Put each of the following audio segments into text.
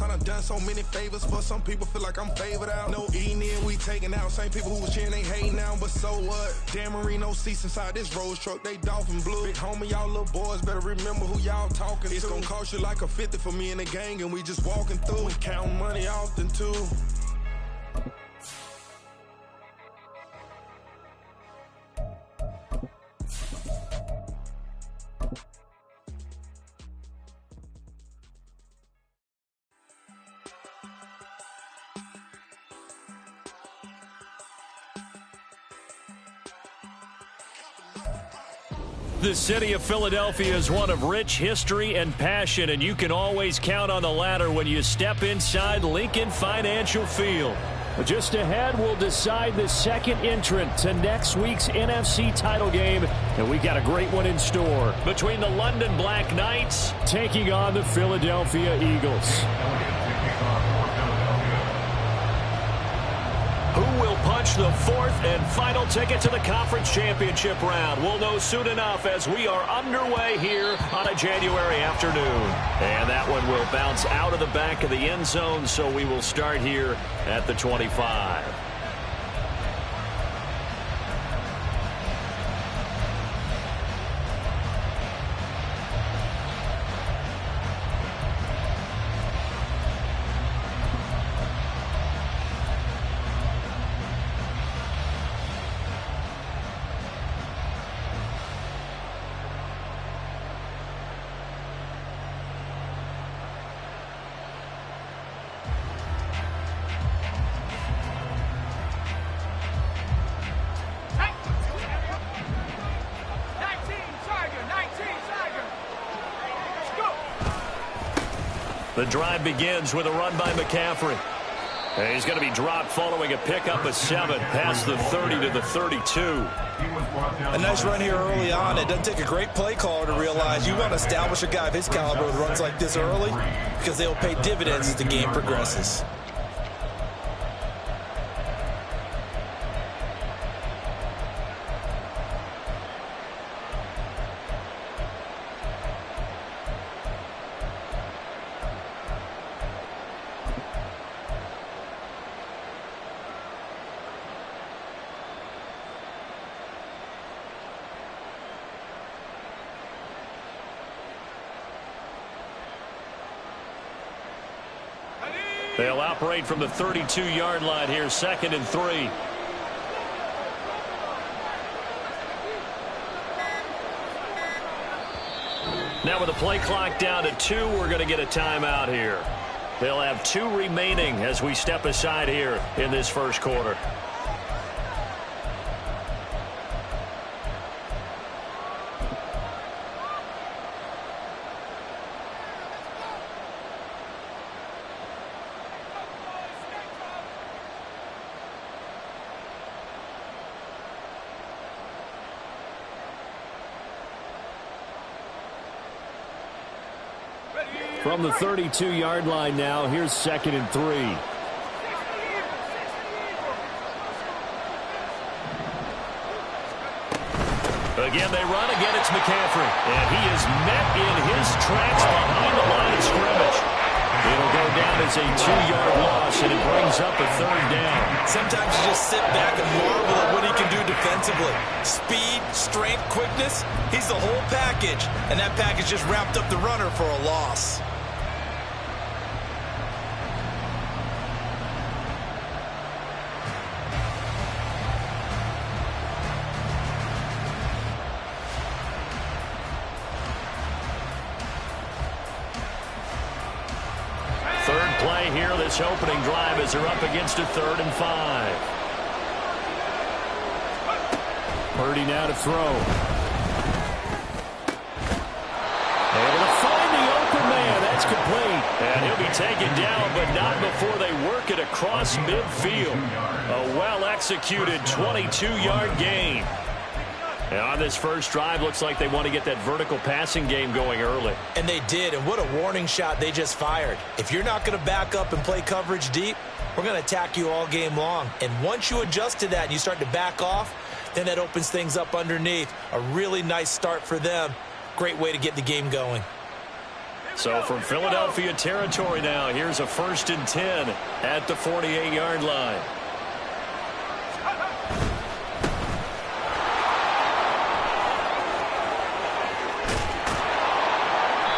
I done so many favors for some people, feel like I'm favored out. No eating in, we taking out. Same people who was cheering, they hating now, but so what? Dan Marino seats inside this Rolls truck, they dolphin blue. Big homie, y'all little boys better remember who y'all talking to. It's gonna cost you like a 50 for me and the gang, and we just walking through and counting money often too. The city of Philadelphia is one of rich history and passion, and you can always count on the latter when you step inside Lincoln Financial Field. Just ahead, we'll decide the second entrant to next week's NFC title game, and we got a great one in store between the London Black Knights taking on the Philadelphia Eagles. Who will punch the fourth and final ticket to the conference championship round? We'll know soon enough as we are underway here on a January afternoon. And that one will bounce out of the back of the end zone, so we will start here at the 25. The drive begins with a run by McCaffrey. And he's going to be dropped following a pickup of 7 past the 30 to the 32. A nice run here early on. It doesn't take a great play caller to realize you want to establish a guy of his caliber with runs like this early because they'll pay dividends as the game progresses. They'll operate from the 32-yard line here, 2nd and 3. Now with the play clock down to 2, we're going to get a timeout here. They'll have 2 remaining as we step aside here in this first quarter. From the 32-yard line now, here's 2nd and 3. Again, they run. Again, it's McCaffrey. And he is met in his tracks behind the line of scrimmage. It'll go down as a 2-yard loss, and it brings up a 3rd down. Sometimes you just sit back and marvel at what he can do defensively. Speed, strength, quickness, he's the whole package. And that package just wrapped up the runner for a loss. Play here, this opening drive as they're up against a 3rd and 5. Purdy now to throw. Able to find the open man. That's complete. And he'll be taken down, but not before they work it across midfield. A well-executed 22-yard gain. And on this first drive, looks like they want to get that vertical passing game going early. And they did, and what a warning shot they just fired. If you're not going to back up and play coverage deep, we're going to attack you all game long. And once you adjust to that and you start to back off, then that opens things up underneath. A really nice start for them. Great way to get the game going. So from Philadelphia territory now, here's a 1st and 10 at the 48-yard line.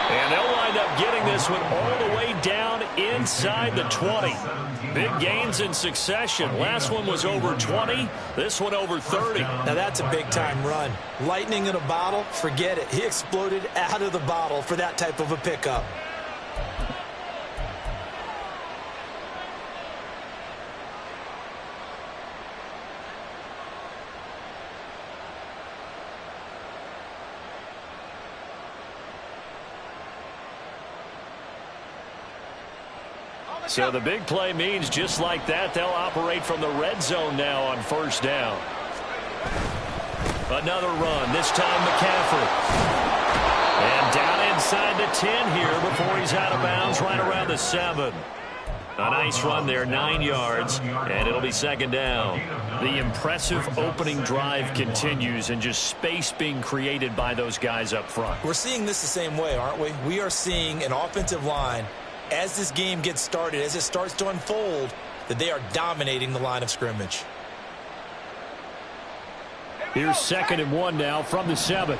And they'll wind up getting this one all the way down inside the 20. Big gains in succession. Last one was over 20. This one over 30. Now that's a big-time run. Lightning in a bottle, forget it. He exploded out of the bottle for that type of a pickup. So the big play means just like that, they'll operate from the red zone now on 1st down. Another run, this time McCaffrey. And down inside the 10 here before he's out of bounds right around the 7. A nice run there, 9 yards, and it'll be 2nd down. The impressive opening drive continues and just space being created by those guys up front. We're seeing this the same way, aren't we? We are seeing an offensive line, as this game gets started, as it starts to unfold, that they are dominating the line of scrimmage. Here's 2nd and 1 now from the 7.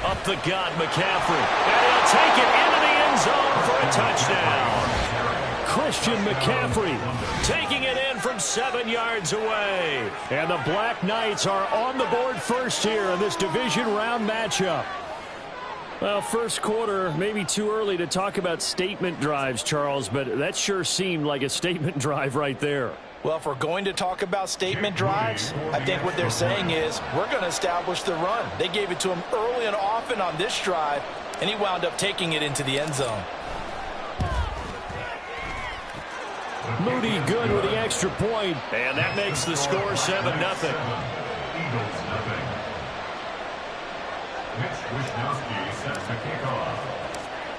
Up the gut, McCaffrey. And he'll take it into the end zone for a touchdown. Christian McCaffrey taking it in from 7 yards away. And the Black Knights are on the board first here in this division round matchup. Well, first quarter, maybe too early to talk about statement drives, Charles, but that sure seemed like a statement drive right there. Well, if we're going to talk about statement drives, I think what they're saying is we're going to establish the run. They gave it to him early and often on this drive, and he wound up taking it into the end zone. Moody good with the extra point, and that makes the score 7-0.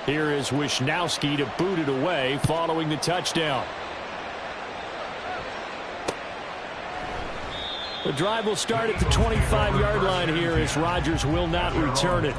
Here is Wisnowski to boot it away following the touchdown. The drive will start at the 25-yard line here as Rodgers will not return it.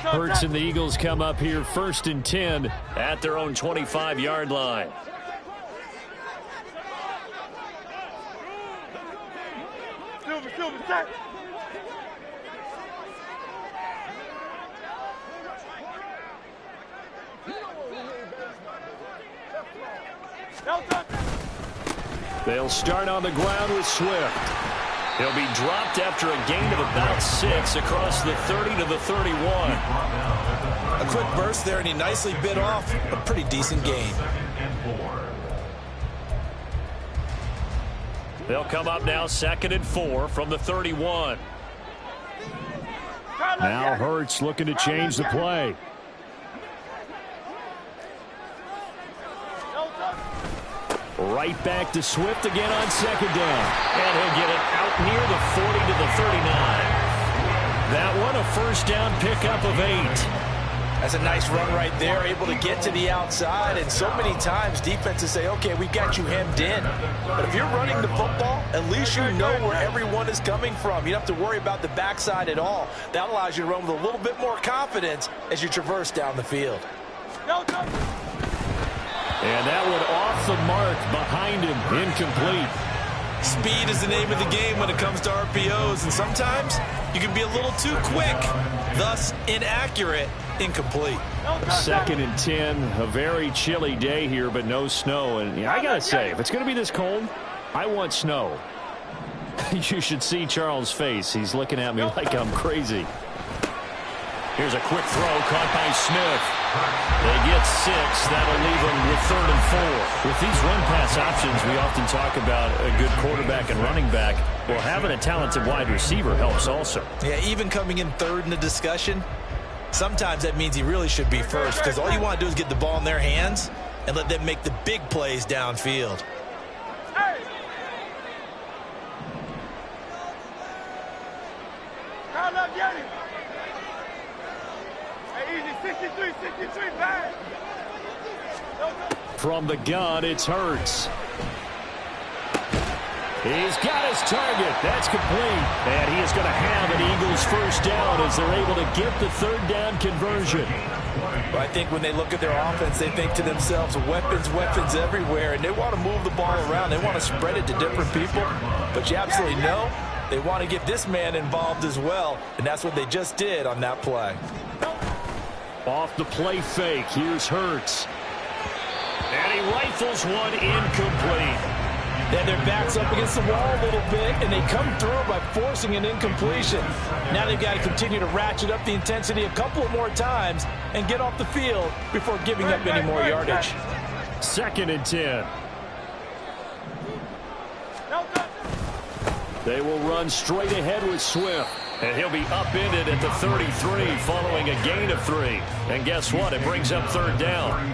Hurts and the Eagles come up here 1st and 10 at their own 25-yard line. They'll start on the ground with Swift. He'll be dropped after a gain of about 6 across the 30 to the 31. A quick burst there, and he nicely bit off a pretty decent gain. They'll come up now 2nd and 4 from the 31. Now Hurts looking to change the play. Right back to Swift again on 2nd down. And he'll get it out near the 40 to the 39. That one a 1st down pickup of 8. That's a nice run right there, able to get to the outside. And so many times defenses say, okay, we've got you hemmed in. But if you're running the football, at least you know where everyone is coming from. You don't have to worry about the backside at all. That allows you to run with a little bit more confidence as you traverse down the field. And that one off the mark behind him, incomplete. Speed is the name of the game when it comes to RPOs, and sometimes you can be a little too quick, thus inaccurate, incomplete. 2nd and 10, a very chilly day here, but no snow. And I got to say, if it's going to be this cold, I want snow. You should see Charles' face. He's looking at me like I'm crazy. Here's a quick throw caught by Smith. They get 6. That'll leave them with 3rd and 4. With these run-pass options, we often talk about a good quarterback and running back. Well, having a talented wide receiver helps also. Yeah, even coming in 3rd in the discussion, sometimes that means he really should be first, because all you want to do is get the ball in their hands and let them make the big plays downfield. From the gun, it's Hurts. He's got his target. That's complete. And he is going to have an Eagles first down as they're able to get the third down conversion. I think when they look at their offense, they think to themselves, weapons, weapons everywhere, and they want to move the ball around. They want to spread it to different people, but you absolutely know they want to get this man involved as well, and that's what they just did on that play. Off the play fake, here's Hurts. And he rifles one incomplete. Then their back's up against the wall a little bit, and they come through by forcing an incompletion. Now they've got to continue to ratchet up the intensity a couple more times and get off the field before giving up any more yardage. 2nd and 10. They will run straight ahead with Swift. And he'll be upended at the 33 following a gain of 3. And guess what? It brings up third down.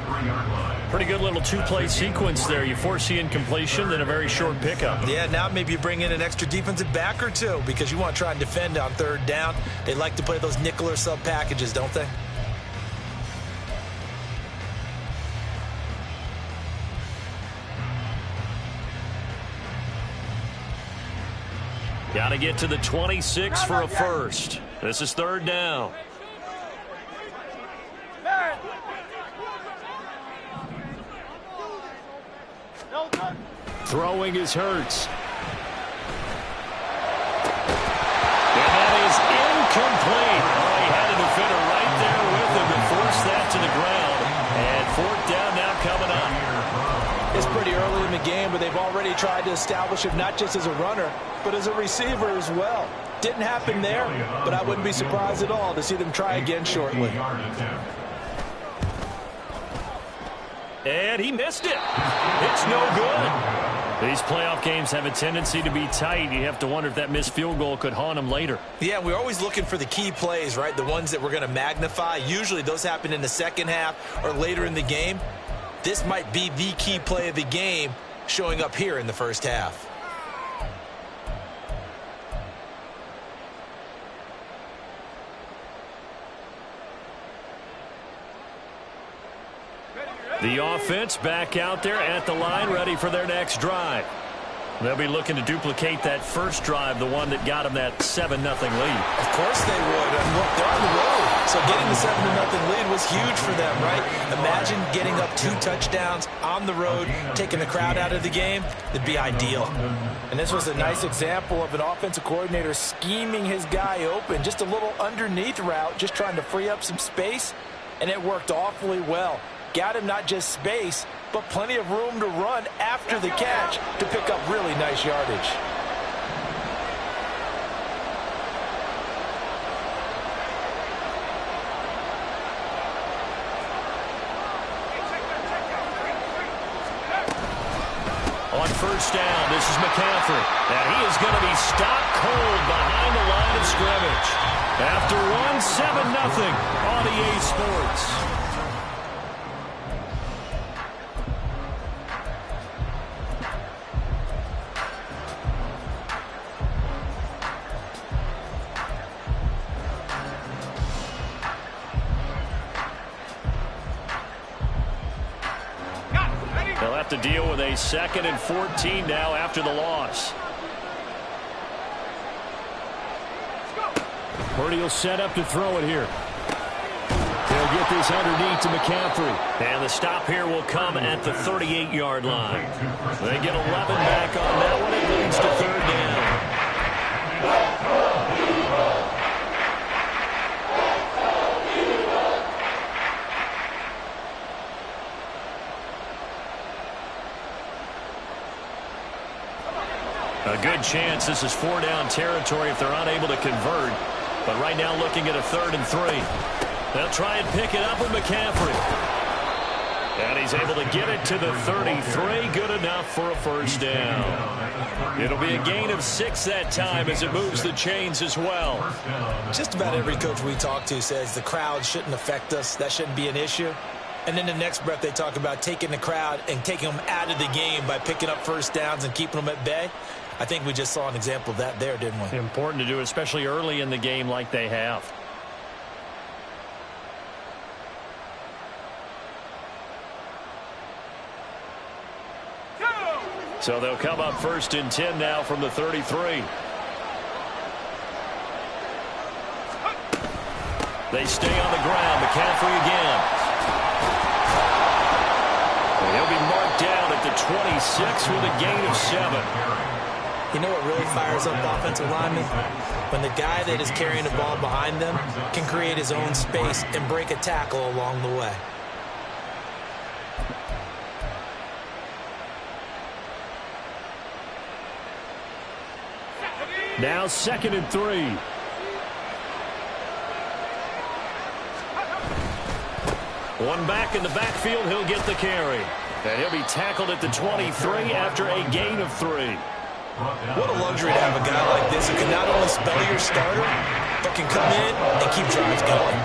Pretty good little two-play sequence there. You force the incompletion, then a very short pickup. Yeah, now maybe you bring in an extra defensive back or two because you want to try and defend on third down. They like to play those nickel or sub packages, don't they? Got to get to the 26 for a first. This is third down. Throwing is Hurts. And that is incomplete. Oh, he had a defender right there with him to force that to the ground. And fourth down now coming up. It's pretty early in the game, but they've already tried to establish him not just as a runner, but as a receiver as well. Didn't happen there, but I wouldn't be surprised at all to see them try again shortly. And he missed it. It's no good. These playoff games have a tendency to be tight. You have to wonder if that missed field goal could haunt him later. Yeah, we're always looking for the key plays, right? The ones that we're going to magnify. Usually those happen in the second half or later in the game. This might be the key play of the game showing up here in the first half. The offense back out there at the line, ready for their next drive. They'll be looking to duplicate that first drive, the one that got them that 7-0 lead. Of course they would. And look, they're on the road. So getting the 7-0 lead was huge for them, right? Imagine getting up 2 touchdowns on the road, taking the crowd out of the game. It'd be ideal. And this was a nice example of an offensive coordinator scheming his guy open. Just a little underneath route, just trying to free up some space. And it worked awfully well. Got him not just space, but plenty of room to run after the catch to pick up really nice yardage. On first down, this is McCaffrey. And he is going to be stopped cold behind the line of scrimmage. After one, 7-0 on EA Sports. They'll have to deal with a 2nd and 14 now after the loss. Purdy will set up to throw it here. They'll get this underneath to McCaffrey. And the stop here will come at the 38-yard line. They get 11 back on that one. It leads to third down. A good chance this is 4-down territory if they're unable to convert. But right now looking at a 3rd and 3. They'll try and pick it up with McCaffrey. And he's able to get it to the 33. Good enough for a first down. It'll be a gain of 6 that time as it moves the chains as well. Just about every coach we talk to says the crowd shouldn't affect us. That shouldn't be an issue. And then the next breath they talk about taking the crowd and taking them out of the game by picking up first downs and keeping them at bay. I think we just saw an example of that there, didn't we? Important to do, especially early in the game like they have. So they'll come up 1st and 10 now from the 33. They stay on the ground. McCaffrey again. And he'll be marked down at the 26 with a gain of 7. You know what really fires up offensive linemen? When the guy that is carrying the ball behind them can create his own space and break a tackle along the way. Now 2nd and 3. One back in the backfield. He'll get the carry. And he'll be tackled at the 23 after a gain of 3. What a luxury to have a guy like this who can not only spell your starter, but can come in and keep drives going.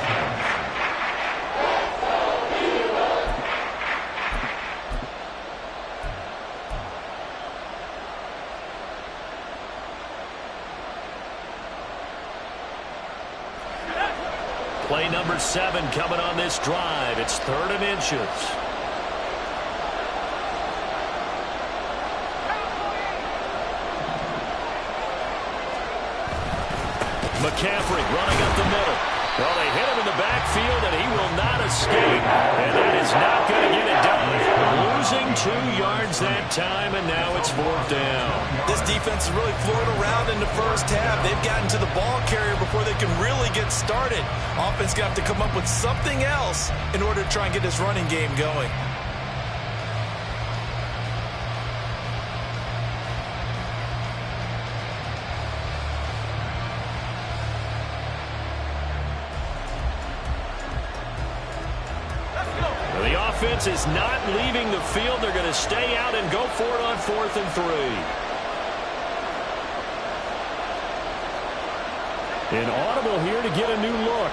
Play number 7 coming on this drive. It's 3rd and inches. McCaffrey running up the middle. Well, they hit him in the backfield, and he will not escape. And that is not going to get it done. Losing 2 yards that time, and now it's 4th down. This defense is really floored around in the first half. They've gotten to the ball carrier before they can really get started. Offense got to come up with something else in order to try and get this running game going. The offense is not leaving the field. They're going to stay out and go for it on 4th and 3. An audible here to get a new look.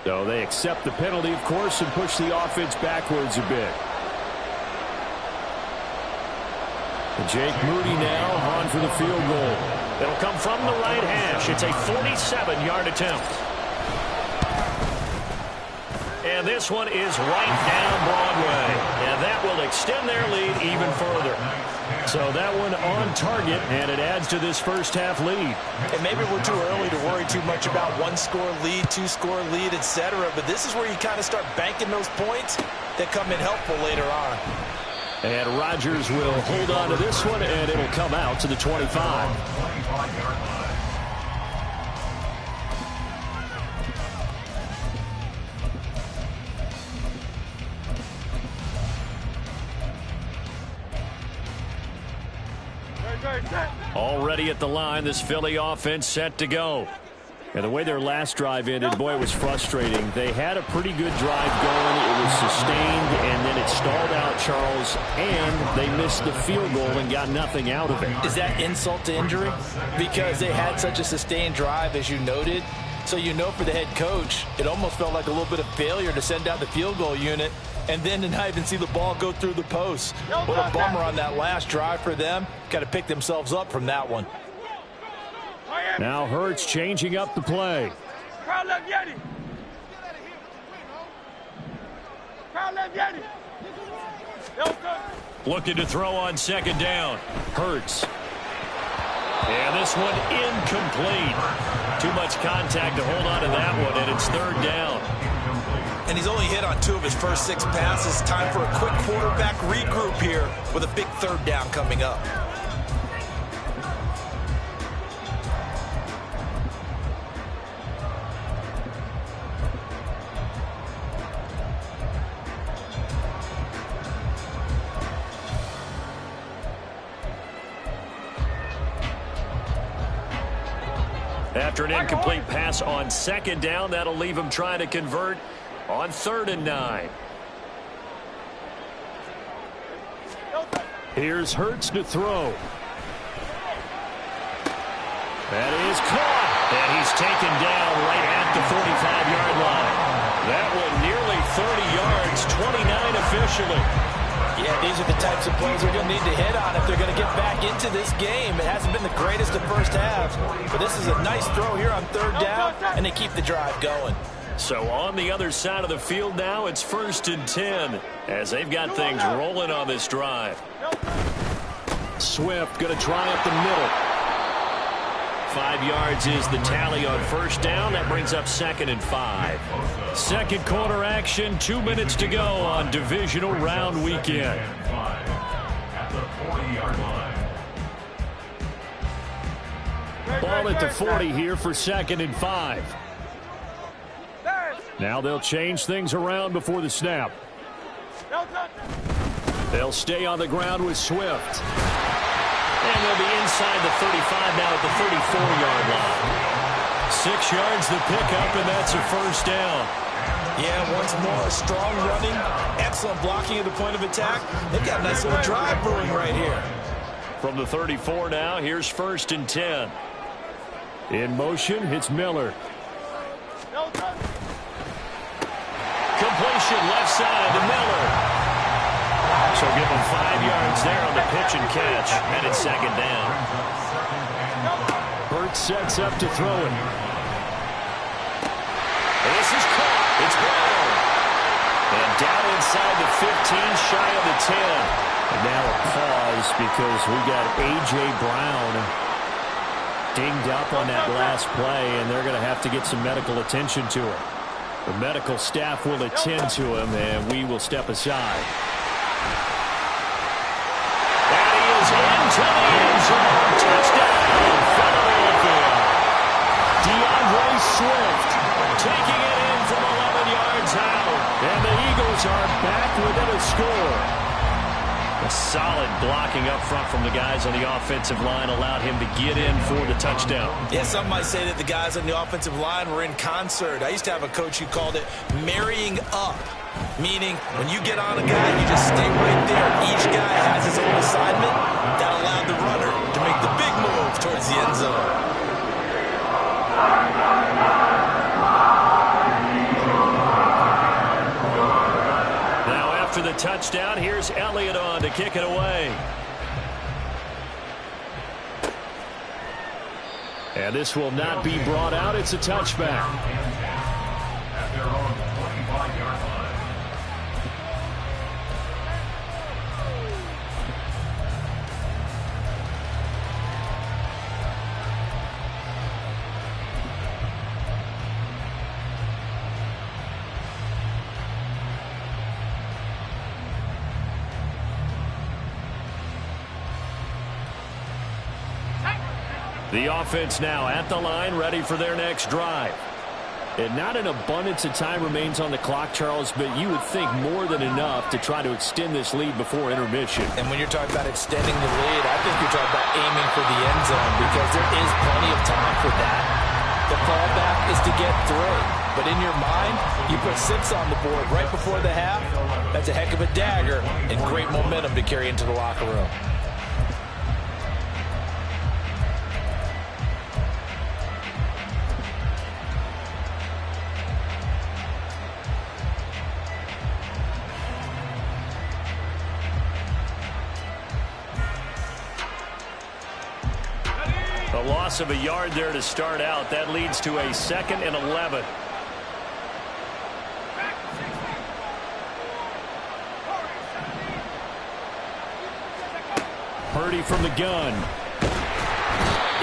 So they accept the penalty, of course, and push the offense backwards a bit. And Jake Moody now on for the field goal. It'll come from the right hash. It's a 47-yard attempt. And this one is right down Broadway. And that will extend their lead even further. So that one on target, and it adds to this first half lead. And maybe we're too early to worry too much about 1-score lead, 2-score lead, etc. But this is where you kind of start banking those points that come in helpful later on. And Rodgers will hold on to this one, and it'll come out to the 25. Already at the line, this Philly offense set to go. And the way their last drive ended, boy, it was frustrating. They had a pretty good drive going. It was sustained, and then it stalled out, Charles, and they missed the field goal and got nothing out of it. Is that insult to injury? Because they had such a sustained drive, as you noted. So you know for the head coach, it almost felt like a little bit of failure to send out the field goal unit and then to not even see the ball go through the post. What a bummer on that last drive for them. Got to pick themselves up from that one. Now Hurts changing up the play. Looking to throw on 2nd down. Hurts. And this one incomplete. Too much contact to hold on to that one, and it's 3rd down. And he's only hit on 2 of his first 6 passes. Time for a quick quarterback regroup here with a big 3rd down coming up. After an incomplete pass on 2nd down, that'll leave him trying to convert on 3rd and 9. Here's Hurts to throw. That is caught. And he's taken down right at the 45-yard line. That one nearly 30 yards, 29 officially. Yeah, these are the types of plays they're going to need to hit on if they're going to get back into this game. It hasn't been the greatest of first halves, but this is a nice throw here on third down, and they keep the drive going. So on the other side of the field now, it's 1st and 10 as they've got things rolling on this drive. Swift going to try up the middle. 5 yards is the tally on first down. That brings up 2nd and 5. Second quarter action, 2 minutes to go on divisional round weekend. Ball at the 40 here for 2nd and 5. Now they'll change things around before the snap. They'll stay on the ground with Swift. And they'll be inside the 35 now at the 34-yard line. 6 yards the pickup, and that's a first down. Yeah, once more, strong running, excellent blocking at the point of attack. They've got a nice little drive brewing right here. From the 34 now, here's 1st and 10. In motion, it's Miller. Completion left side to Miller. So give him 5 yards there on the pitch and catch, and it's 2nd down. Hurts sets up to throw it. This is caught. It's Brown. And down inside the 15, shy of the 10. And now a pause because we got A.J. Brown dinged up on that last play, and they're going to have to get some medical attention to him. The medical staff will attend to him, and we will step aside. And he is into the end zone. Touchdown, Philadelphia. DeAndre Swift taking it in from 11 yards out. And the Eagles are back within a score. A solid blocking up front from the guys on the offensive line allowed him to get in for the touchdown. Yeah, some might say that the guys on the offensive line were in concert. I used to have a coach who called it marrying up, meaning when you get on a guy, you just stay right there. Each guy has his own assignment. That allowed the runner to make the big move towards the end zone. For the touchdown, here's Elliott on to kick it away. And this will not be brought out. It's a touchback. At their own 25-yard line. The offense now at the line, ready for their next drive. And not an abundance of time remains on the clock, Charles, but you would think more than enough to try to extend this lead before intermission. And when you're talking about extending the lead, I think you're talking about aiming for the end zone because there is plenty of time for that. The fallback is to get 3. But in your mind, you put 6 on the board right before the half. That's a heck of a dagger and great momentum to carry into the locker room. A loss of a yard there to start out. That leads to a 2nd and 11. Purdy from the gun.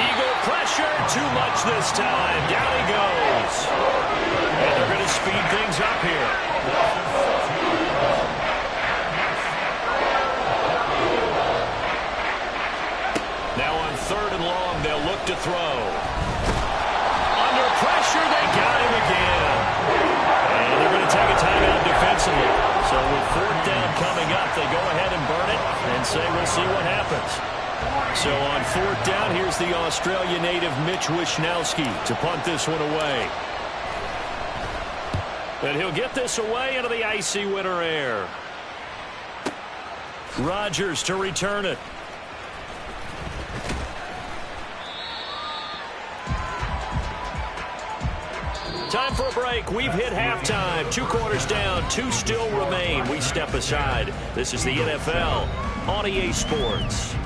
Eagle pressure. Too much this time. Down he goes. And they're going to speed things up here. Now on 3rd and long, they'll look to throw. Under pressure, they got him again. And they're going to take a timeout defensively. So with 4th down coming up, they go ahead and burn it and say we'll see what happens. So on 4th down, here's the Australia native Mitch Wishnowsky to punt this one away. And he'll get this away into the icy winter air. Rodgers to return it. Time for a break. We've hit halftime. 2 quarters down. 2 still remain. We step aside. This is the NFL on EA Sports.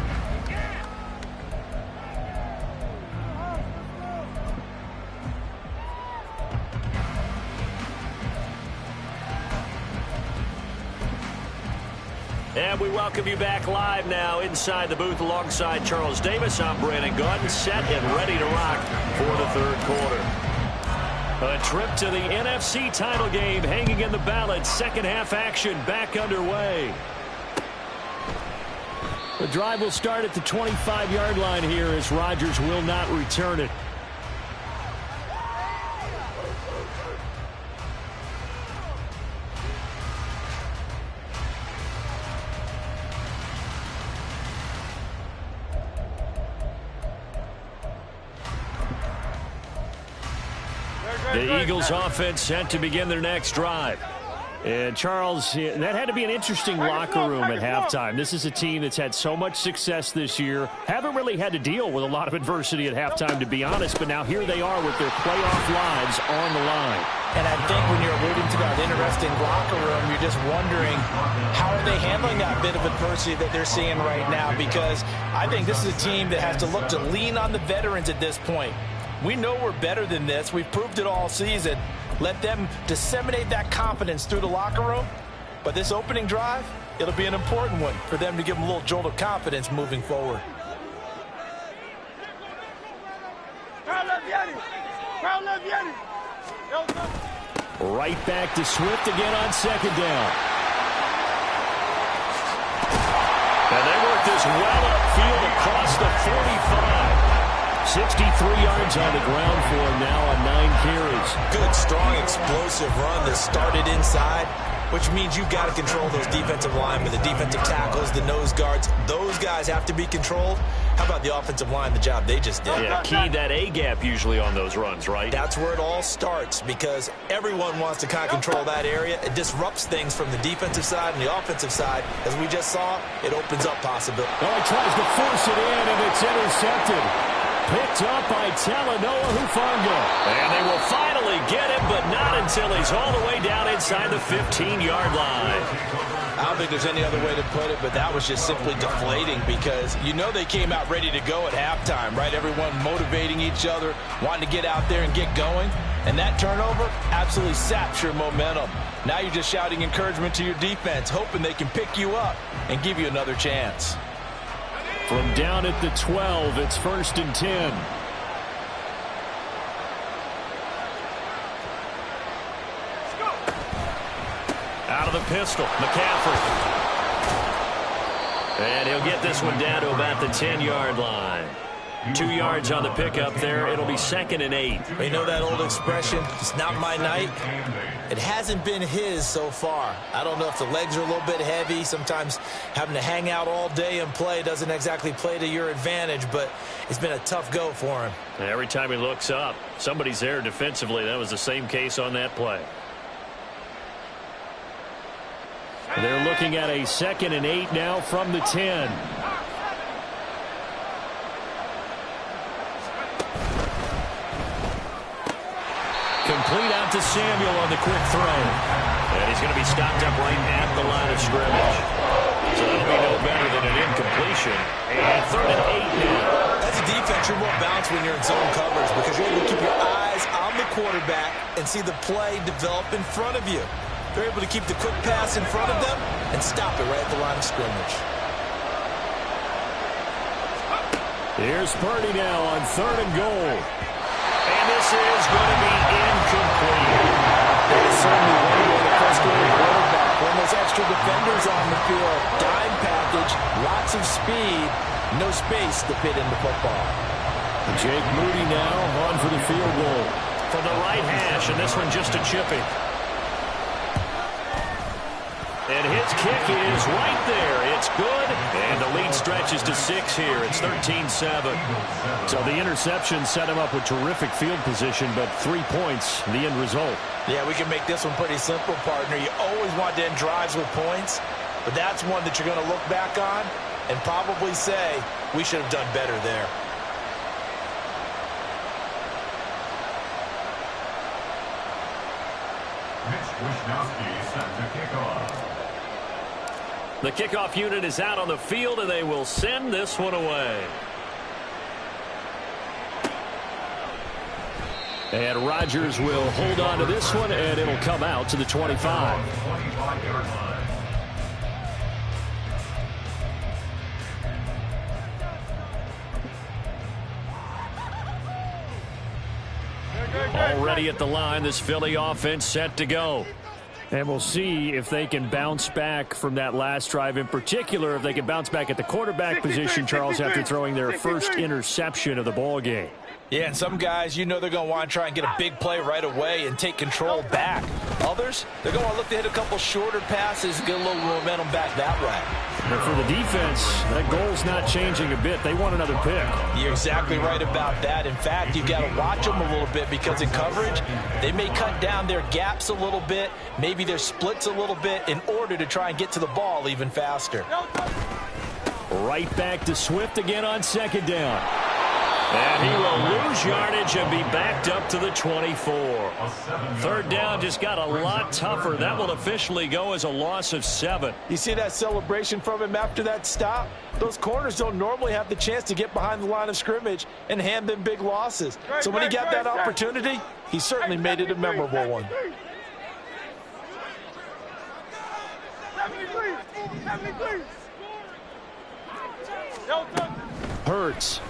And we welcome you back live now inside the booth alongside Charles Davis. I'm Brandon Gunn, set and ready to rock for the third quarter. A trip to the NFC title game hanging in the balance. Second half action back underway. The drive will start at the 25-yard line here as Rodgers will not return it. The Eagles offense set to begin their next drive. And Charles, that had to be an interesting locker room at halftime. This is a team that's had so much success this year. Haven't really had to deal with a lot of adversity at halftime, to be honest. But now here they are with their playoff lives on the line. And I think when you're alluding to that interesting locker room, you're just wondering how are they handling that bit of adversity that they're seeing right now? Because I think this is a team that has to look to lean on the veterans at this point. We know we're better than this. We've proved it all season. Let them disseminate that confidence through the locker room. But this opening drive, it'll be an important one for them to give them a little jolt of confidence moving forward. Right back to Swift again on second down. And they work this well upfield across the 45. 63 yards on the ground for him now on 9 carries. Good, strong, explosive run that started inside, which means you've got to control those defensive linemen, the defensive tackles, the nose guards. Those guys have to be controlled. How about the offensive line, the job they just did? Yeah, key that A-gap usually on those runs, right? That's where it all starts because everyone wants to kind of control that area. It disrupts things from the defensive side and the offensive side. As we just saw, it opens up possibility. Oh, he tries to force it in, and it's intercepted. Picked up by Talanoa Hufanga. And they will finally get him, but not until he's all the way down inside the 15-yard line. I don't think there's any other way to put it, but that was just simply deflating because you know they came out ready to go at halftime, right? Everyone motivating each other, wanting to get out there and get going. And that turnover absolutely saps your momentum. Now you're just shouting encouragement to your defense, hoping they can pick you up and give you another chance. From down at the 12, it's 1st and 10. Out of the pistol, McCaffrey. And he'll get this one down to about the 10-yard line. 2 yards on the pickup there. It'll be 2nd and 8. You know that old expression, it's not my night? It hasn't been his so far. I don't know if the legs are a little bit heavy. Sometimes having to hang out all day and play doesn't exactly play to your advantage, but it's been a tough go for him. And every time he looks up, somebody's there defensively. That was the same case on that play. They're looking at a 2nd and 8 now from the 10. Complete out to Samuel on the quick throw. And he's going to be stopped up right at the line of scrimmage. So that'll be no better than an incompletion. And 3rd and 8 now. As a defense, you're more balanced when you're in zone coverage because you're able to keep your eyes on the quarterback and see the play develop in front of you. They're able to keep the quick pass in front of them and stop it right at the line of scrimmage. Here's Purdy now on 3rd and goal. And this is going to be incomplete. There's certainly one way to frustrate a quarterback. When there's extra defenders on the field, dime package, lots of speed, no space to fit in the football. Jake Moody now on for the field goal. From the right hash, and this one just a chipping. And his kick is right there. It's good. And the lead stretches to 6 here. It's 13-7. So the interception set him up with terrific field position, but 3 points, the end result. Yeah, we can make this one pretty simple, partner. You always want to end drives with points, but that's one that you're going to look back on and probably say, we should have done better there. The kickoff unit is out on the field, and they will send this one away. And Rodgers will hold on to this one, and it'll come out to the 25. Already at the line, this Philly offense set to go. And we'll see if they can bounce back from that last drive. In particular, if they can bounce back at the quarterback position, Charles, after throwing their first interception of the ball game. Yeah, and some guys, you know they're going to want to try and get a big play right away and take control back. Others, they're going to look to hit a couple shorter passes and get a little momentum back that way. But for the defense, that goal's not changing a bit. They want another pick. You're exactly right about that. In fact, you've got to watch them a little bit because in coverage, they may cut down their gaps a little bit, maybe their splits a little bit in order to try and get to the ball even faster. Right back to Swift again on second down. And he will lose yardage and be backed up to the 24. Third down just got a lot tougher. That will officially go as a loss of 7. You see that celebration from him after that stop? Those corners don't normally have the chance to get behind the line of scrimmage and hand them big losses. So when he got that opportunity, he certainly made it a memorable one. Hurts.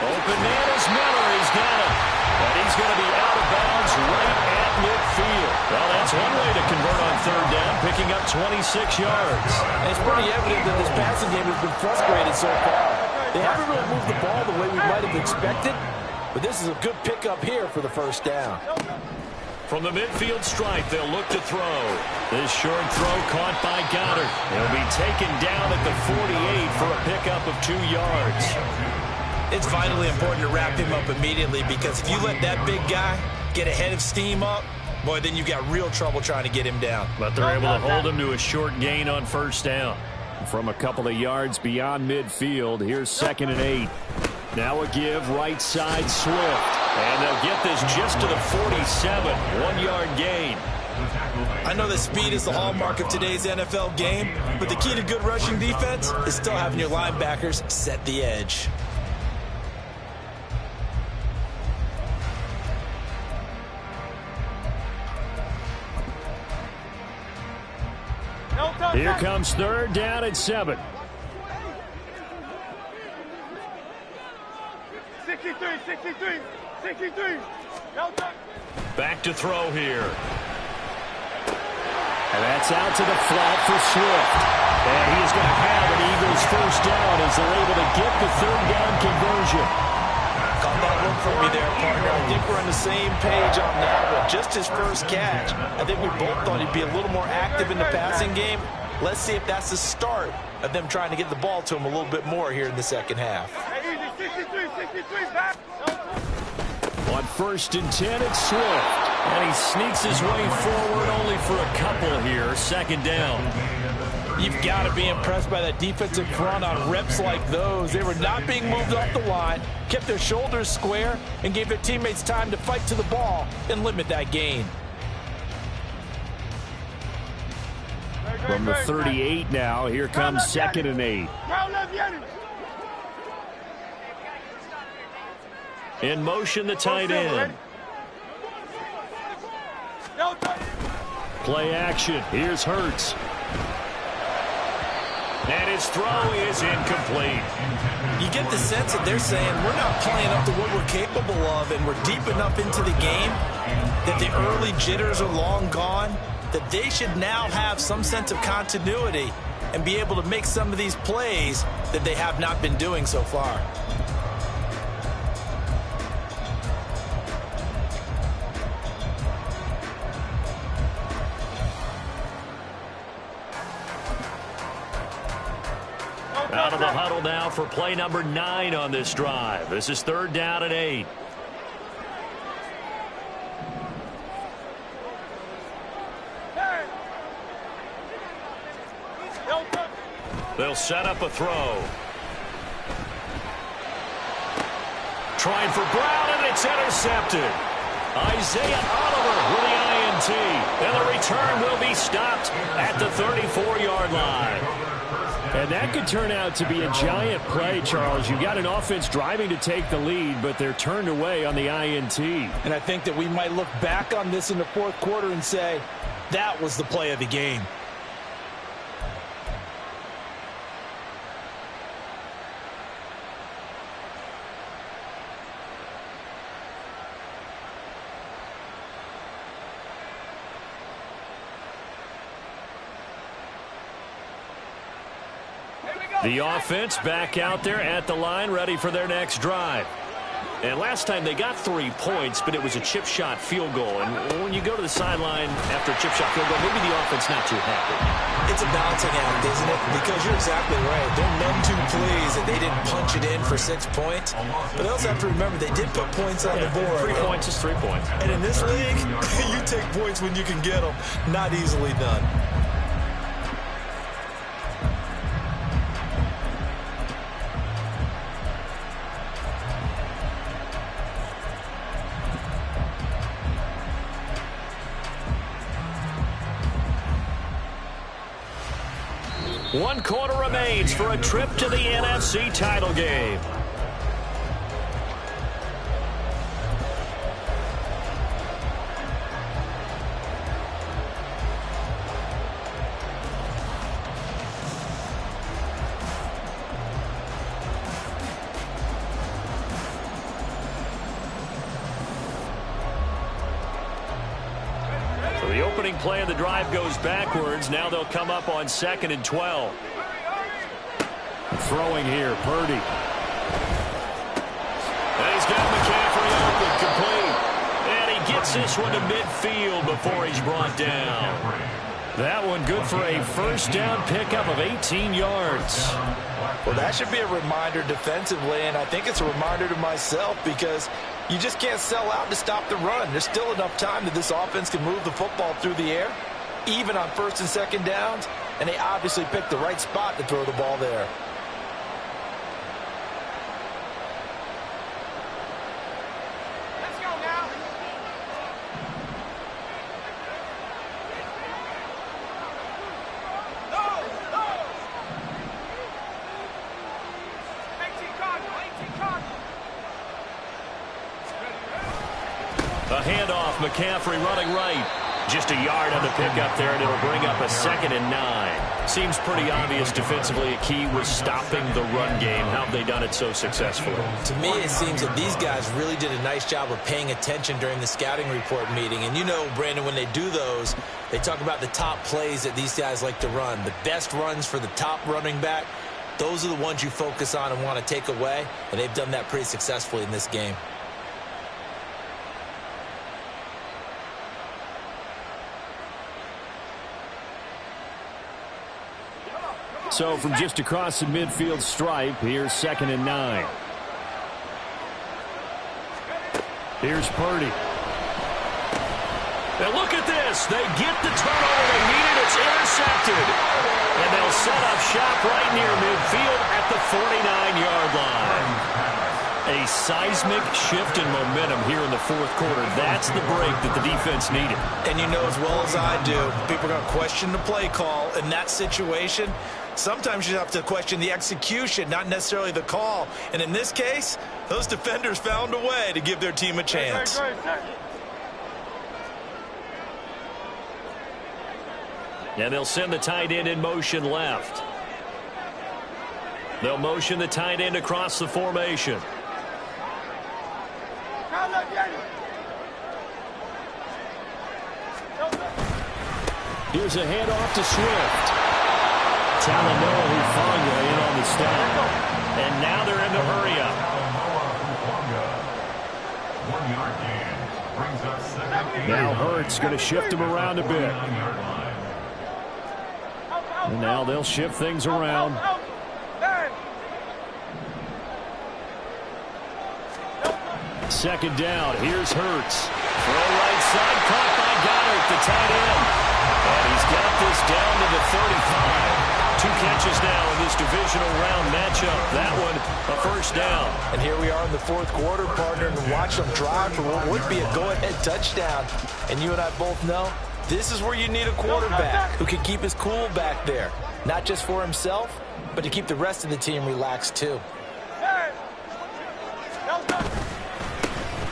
Open man is Miller. He's got it. And he's going to be out of bounds right at midfield. Well, that's one way to convert on third down, picking up 26 yards. And it's pretty evident that this passing game has been frustrated so far. They haven't really moved the ball the way we might have expected, but this is a good pickup here for the first down. From the midfield stripe, they'll look to throw. This short throw caught by Goddard. He'll be taken down at the 48 for a pickup of 2 yards. It's vitally important to wrap him up immediately because if you let that big guy get ahead of steam up, boy, then you've got real trouble trying to get him down. But they're able to hold him to a short gain on first down. From a couple of yards beyond midfield, here's 2nd and 8. Now a give right side Swift. And they'll get this just to the 47. 1-yard gain. I know that speed is the hallmark of today's NFL game, but the key to good rushing defense is still having your linebackers set the edge. Here comes third down and 7. 63. Back to throw here. And that's out to the flat for Swift. And he is going to have an Eagles first down as they're able to get the third down conversion. Caught that one for me there, partner. I think we're on the same page on that one. Just his first catch. I think we both thought he'd be a little more active in the passing game. Let's see if that's the start of them trying to get the ball to him a little bit more here in the second half. 63, back. On 1st and 10, it's Swift. And he sneaks his way forward only for a couple here. 2nd down. You've got to be impressed by that defensive front on reps like those. They were not being moved off the line, kept their shoulders square, and gave their teammates time to fight to the ball and limit that gain. From the 38 now, here comes 2nd and 8. In motion, the tight end. Play action. Here's Hurts. And his throw is incomplete. You get the sense that they're saying we're not playing up to what we're capable of, and we're deep enough into the game that the early jitters are long gone, that they should now have some sense of continuity and be able to make some of these plays that they have not been doing so far. Out of the huddle now for play number 9 on this drive. This is 3rd down and 8. They'll set up a throw. Trying for Brown, and it's intercepted. Isaiah Oliver with the INT. And the return will be stopped at the 34-yard line. And that could turn out to be a giant play, Charles. You've got an offense driving to take the lead, but they're turned away on the INT. And I think that we might look back on this in the fourth quarter and say, that was the play of the game. The offense back out there at the line, ready for their next drive. And last time they got 3 points, but it was a chip shot field goal. And when you go to the sideline after a chip shot field goal, maybe the offense not too happy. It's a balancing act, isn't it? Because you're exactly right. They're none too pleased that they didn't punch it in for 6 points. But they also have to remember they did put points on the board. 3 points is 3 points. And in this league, you take points when you can get them. Not easily done. One quarter remains for a trip to the NFC title game. So the opening play of the drive goes backwards. Now they'll come up on 2nd and 12. Throwing here, Purdy. And he's got McCaffrey open, complete. And he gets this one to midfield before he's brought down. That one good for a first down pickup of 18 yards. Well, that should be a reminder defensively, and I think it's a reminder to myself because you just can't sell out to stop the run. There's still enough time that this offense can move the football through the air, even on 1st and 2nd downs, and they obviously picked the right spot to throw the ball there. A handoff, McCaffrey running right. Just a yard on the pickup there, and it'll bring up a 2nd and 9. Seems pretty obvious defensively a key was stopping the run game. How have they done it so successfully? To me, it seems that these guys really did a nice job of paying attention during the scouting report meeting. And you know, Brandon, when they do those, they talk about the top plays that these guys like to run. The best runs for the top running back, those are the ones you focus on and want to take away. And they've done that pretty successfully in this game. So from just across the midfield stripe, here's 2nd and 9. Here's Purdy. And look at this. They get the turnover they needed. It's intercepted. And they'll set up shop right near midfield at the 49-yard line. A seismic shift in momentum here in the fourth quarter. That's the break that the defense needed. And you know as well as I do, people are going to question the play call in that situation. Sometimes you have to question the execution, not necessarily the call. And in this case, those defenders found a way to give their team a chance. And they'll send the tight end in motion left. They'll motion the tight end across the formation. Here's a handoff to Swift. Talanoa Hufanga in on the stop. And now they're in the hurry-up. Now Hurts going to shift him around a bit. And now they'll shift things around. Second down. Here's Hurts. Throw right side. Caught by Goddard, the tight end. And he's got this down to the 35. 2 catches now in this divisional round matchup. That one, a first down. And here we are in the fourth quarter, partner, and watch them drive for what would be a go-ahead touchdown. And you and I both know this is where you need a quarterback who can keep his cool back there. Not just for himself, but to keep the rest of the team relaxed too.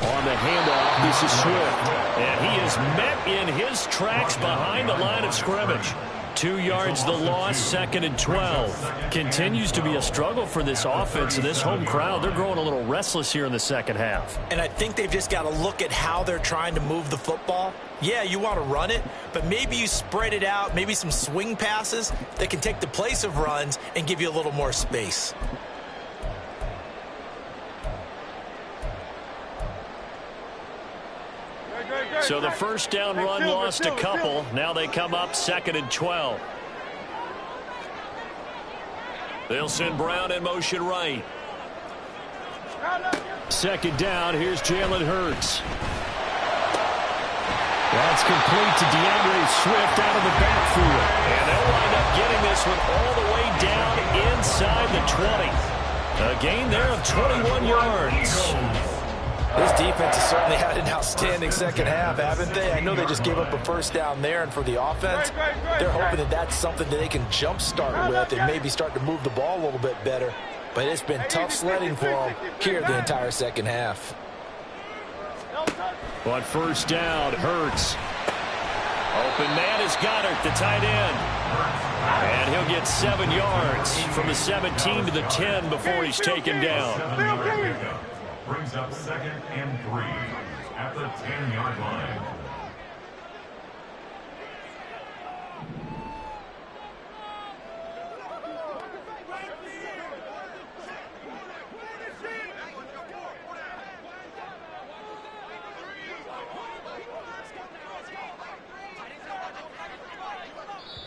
On the handoff, this is Swift. And he is met in his tracks behind the line of scrimmage. 2 yards the loss, 2nd and 12. Continues to be a struggle for this offense and this home crowd. They're growing a little restless here in the second half. And I think they've just got to look at how they're trying to move the football. Yeah, you want to run it, but maybe you spread it out, maybe some swing passes that can take the place of runs and give you a little more space. So the first down run lost a couple. Now they come up 2nd and 12. They'll send Brown in motion right. Second down. Here's Jalen Hurts. That's complete to DeAndre Swift out of the backfield. And they'll wind up getting this one all the way down inside the 20. A gain there of 21 yards. This defense has certainly had an outstanding second half, haven't they? I know they just gave up a first down there, and for the offense, they're hoping that that's something that they can jumpstart with and maybe start to move the ball a little bit better. But it's been tough sledding for them here the entire second half. On first down, Hurts. Open man is Goddard, the tight end. And he'll get 7 yards from the 17 to the 10 before he's taken down. Brings up 2nd and 3 at the 10-yard line.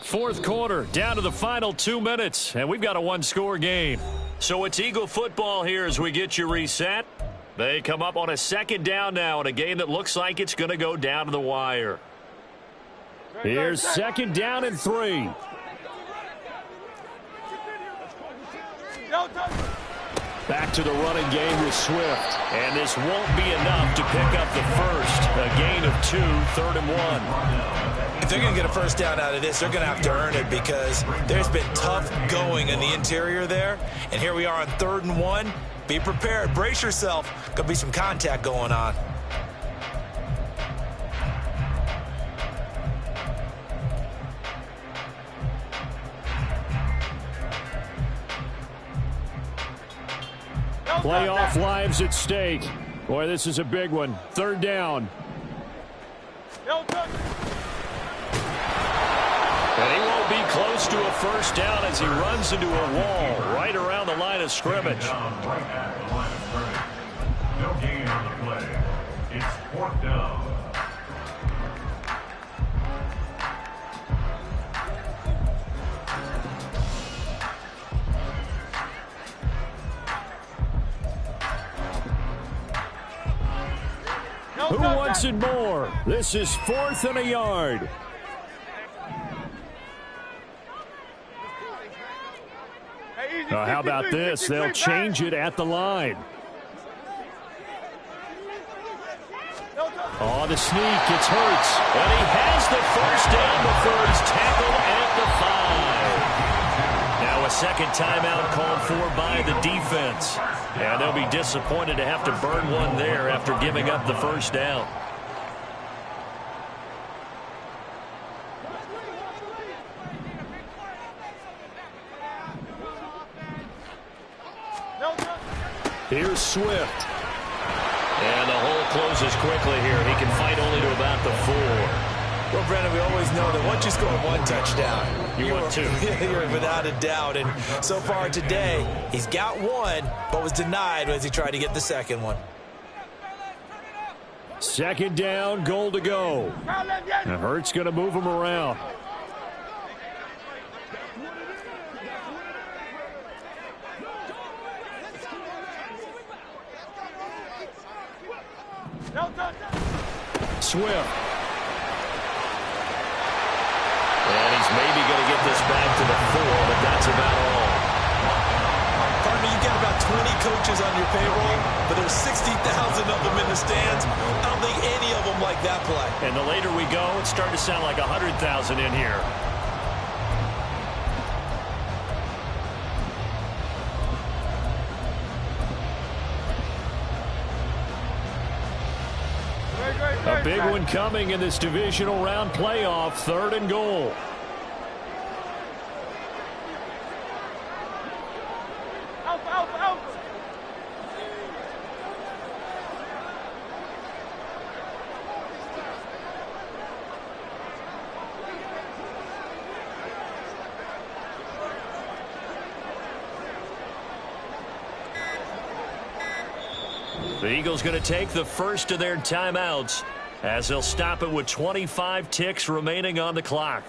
Fourth quarter, down to the final 2 minutes, and we've got a one-score game. So it's Eagle football here as we get you reset. They come up on a second down now in a game that looks like it's going to go down to the wire. Here's second down and 3. Back to the running game with Swift. And this won't be enough to pick up the first. A gain of 2, 3rd and 1. If they're going to get a first down out of this, they're going to have to earn it because there's been tough going in the interior there. And here we are on 3rd and 1. Be prepared. Brace yourself. Going to be some contact going on. Playoff lives at stake. Boy, this is a big one. 3rd down. And he won't be close to a first down as he runs into a wall right around the line of scrimmage. Right at the line of scrimmage. No gain on the play. It's 4th down. Who wants it more? This is 4th and a yard. How about this? They'll change it at the line. Oh, the sneak. It's Hurts. And he has the first down before he's tackled at the 5. Now a second timeout called for by the defense. And they'll be disappointed to have to burn one there after giving up the first down. Here's Swift. And the hole closes quickly here. He can fight only to about the 4. Well, Brennan, we always know that once you score 1 touchdown, you want 2. You're without a doubt. And so far today, he's got 1, but was denied as he tried to get the second one. Second down, goal to go. And Hurts going to move him around. Swift. And he's maybe going to get this back to the 4, but that's about all. Partner, you've got about 20 coaches on your payroll, but there's 60,000 of them in the stands. I don't think any of them like that play. And the later we go, it's starting to sound like 100,000 in here. A big one coming in this divisional round playoff, 3rd and goal. The Eagles going to take the first of their timeouts as they'll stop it with 25 ticks remaining on the clock.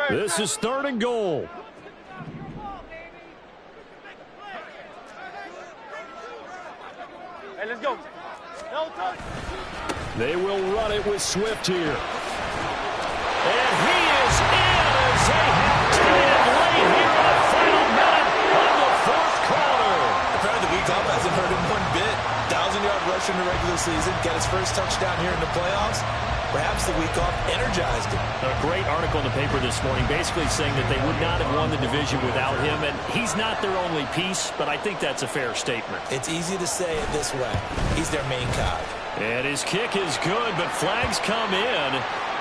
This is 3rd and goal. Hey, let's go. No touch. They will run it with Swift here. And he is in as they have tied it late here in the final minute of the 4th quarter. Apparently the week off hasn't hurt him one bit. 1,000-yard rush in the regular season. Got his first touchdown here in the playoffs. Perhaps the week off energized him. A great article in the paper this morning basically saying that they would not have won the division without him, and he's not their only piece, but I think that's a fair statement. It's easy to say it this way. He's their main cog. And his kick is good, but flags come in.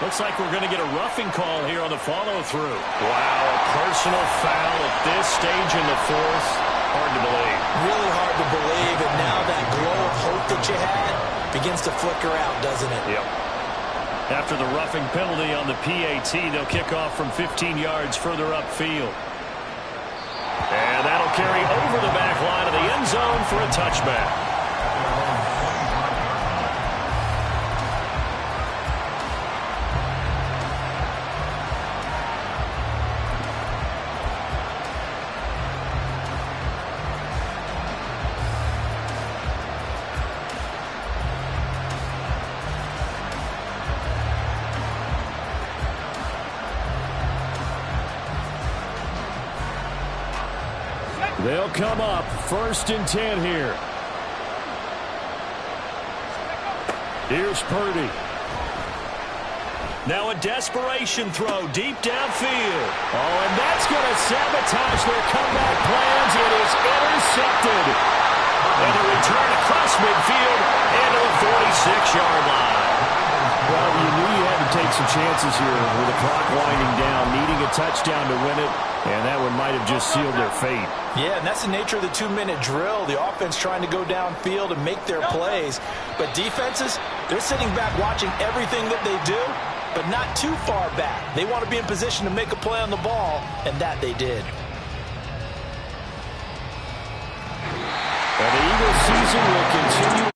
Looks like we're going to get a roughing call here on the follow-through. Wow, a personal foul at this stage in the 4th. Hard to believe. Really hard to believe, and now that glow of hope that you had begins to flicker out, doesn't it? Yep. After the roughing penalty on the PAT, they'll kick off from 15 yards further upfield. And that'll carry over the back line of the end zone for a touchback. They'll come up 1st and 10 here. Here's Purdy. Now a desperation throw deep downfield. Oh, and that's going to sabotage their comeback plans. It is intercepted. And a return across midfield into the 46-yard line. Well, you knew you had to take some chances here with the clock winding down, needing a touchdown to win it, and that one might have just sealed their fate. Yeah, and that's the nature of the 2-minute drill. The offense trying to go downfield and make their plays. But defenses, they're sitting back watching everything that they do, but not too far back. They want to be in position to make a play on the ball, and that they did. And the Eagles season will continue